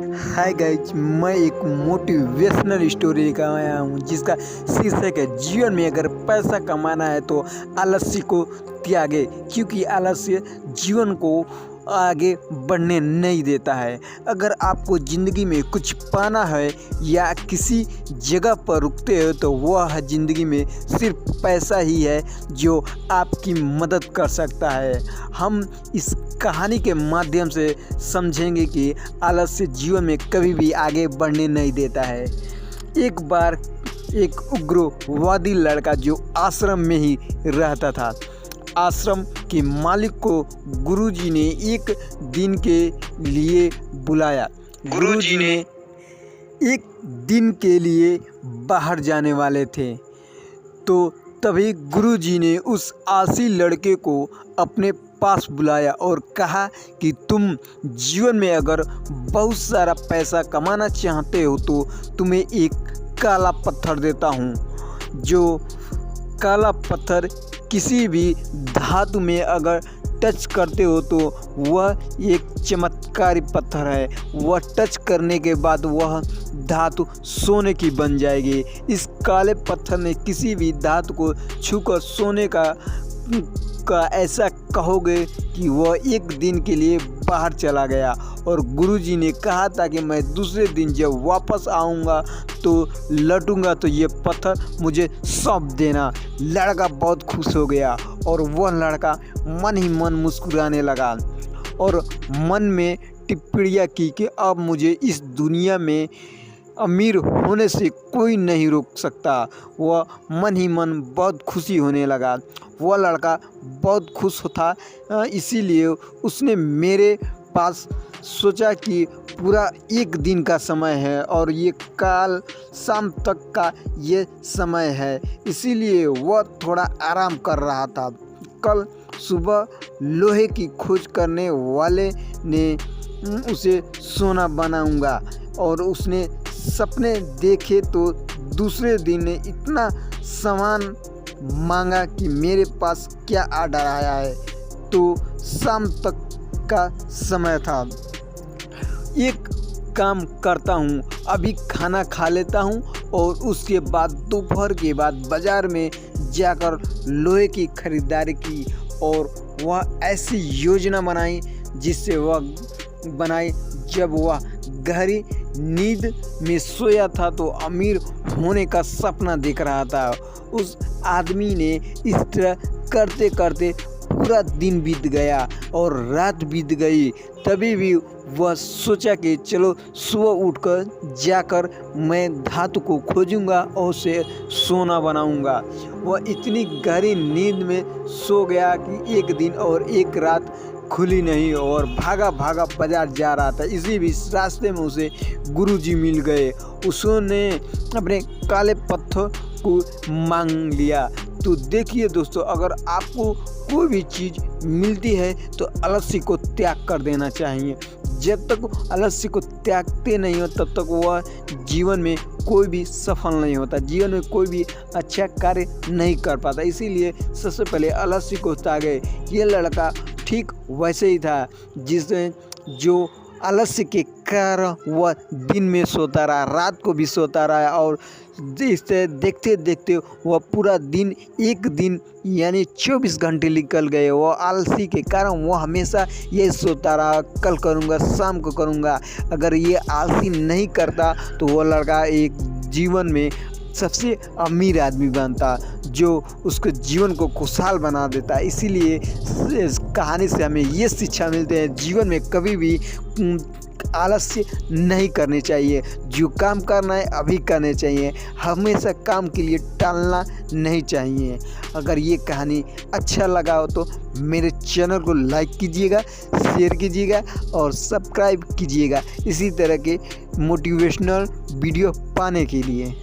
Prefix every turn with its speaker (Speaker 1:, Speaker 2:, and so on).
Speaker 1: Hi guys, मैं एक motivational story लेकर आया हूँ जिसका शीर्षक है जीवन में अगर पैसा कमाना है तो आलस्य को त्यागे, क्योंकि आलस्य जीवन को आगे बढ़ने नहीं देता है। अगर आपको ज़िंदगी में कुछ पाना है या किसी जगह पर रुकते हो तो वह ज़िंदगी में सिर्फ पैसा ही है जो आपकी मदद कर सकता है। हम इस कहानी के माध्यम से समझेंगे कि आलस्य जीवन में कभी भी आगे बढ़ने नहीं देता है। एक बार एक उग्रवादी लड़का जो आश्रम में ही रहता था, आश्रम के मालिक को गुरुजी ने एक दिन के लिए बुलाया। गुरुजी ने एक दिन के लिए बाहर जाने वाले थे, तो तभी गुरुजी ने उस आसी लड़के को अपने पास बुलाया और कहा कि तुम जीवन में अगर बहुत सारा पैसा कमाना चाहते हो तो तुम्हें एक काला पत्थर देता हूँ। जो काला पत्थर किसी भी धातु में अगर टच करते हो तो वह एक चमत्कारी पत्थर है। वह टच करने के बाद वह धातु सोने की बन जाएगी। इस काले पत्थर ने किसी भी धातु को छूकर सोने का ऐसा कहोगे कि वह एक दिन के लिए बाहर चला गया। और गुरुजी ने कहा था कि मैं दूसरे दिन जब वापस आऊँगा तो लौटूंगा तो ये पत्थर मुझे सौंप देना। लड़का बहुत खुश हो गया और वह लड़का मन ही मन मुस्कुराने लगा और मन में टिप्पणियाँ की कि अब मुझे इस दुनिया में अमीर होने से कोई नहीं रोक सकता। वह मन ही मन बहुत खुशी होने लगा। वह लड़का बहुत खुश था, इसीलिए उसने मेरे पास सोचा कि पूरा एक दिन का समय है और ये कल शाम तक का ये समय है, इसीलिए वह थोड़ा आराम कर रहा था। कल सुबह लोहे की खोज करने वाले ने उसे सोना बनाऊंगा और उसने सपने देखे तो दूसरे दिन ने इतना सामान मांगा कि मेरे पास क्या ऑर्डर आया है। तो शाम तक का समय था। एक काम करता हूँ, अभी खाना खा लेता हूँ और उसके बाद दोपहर के बाद बाज़ार में जाकर लोहे की खरीदारी की और वह ऐसी योजना बनाई जिससे वह बनाई जब वह गहरी नींद में सोया था तो अमीर होने का सपना देख रहा था। उस आदमी ने इस तरह करते करते पूरा दिन बीत गया और रात बीत गई। तभी भी वह सोचा कि चलो सुबह उठकर जाकर मैं धातु को खोजूंगा और उसे सोना बनाऊंगा। वह इतनी गहरी नींद में सो गया कि एक दिन और एक रात खुली नहीं और भागा भागा बाजार जा रहा था। इसी बीच रास्ते में उसे गुरुजी मिल गए। उसने अपने काले पत्थर को मांग लिया। तो देखिए दोस्तों, अगर आपको कोई भी चीज़ मिलती है तो आलस्य को त्याग कर देना चाहिए। जब तक आलस्य को त्यागते नहीं हो तब तक वह जीवन में कोई भी सफल नहीं होता, जीवन में कोई भी अच्छा कार्य नहीं कर पाता। इसीलिए सबसे पहले आलस्य को त्यागे। ये लड़का ठीक वैसे ही था जो आलस्य के कारण वह दिन में सोता रहा, रात को भी सोता रहा और इससे देखते देखते वह पूरा दिन एक दिन यानी 24 घंटे निकल गए। वह आलसी के कारण वह हमेशा ये सोता रहा, कल करूँगा, शाम को करूँगा। अगर ये आलसी नहीं करता तो वह लड़का एक जीवन में सबसे अमीर आदमी बनता जो उसके जीवन को खुशहाल बना देता। इसीलिए इस कहानी से हमें ये शिक्षा मिलती है, जीवन में कभी भी आलस्य नहीं करनी चाहिए। जो काम करना है अभी करने चाहिए, हमेशा काम के लिए टालना नहीं चाहिए। अगर ये कहानी अच्छा लगा हो तो मेरे चैनल को लाइक कीजिएगा, शेयर कीजिएगा और सब्सक्राइब कीजिएगा इसी तरह के मोटिवेशनल वीडियो पाने के लिए।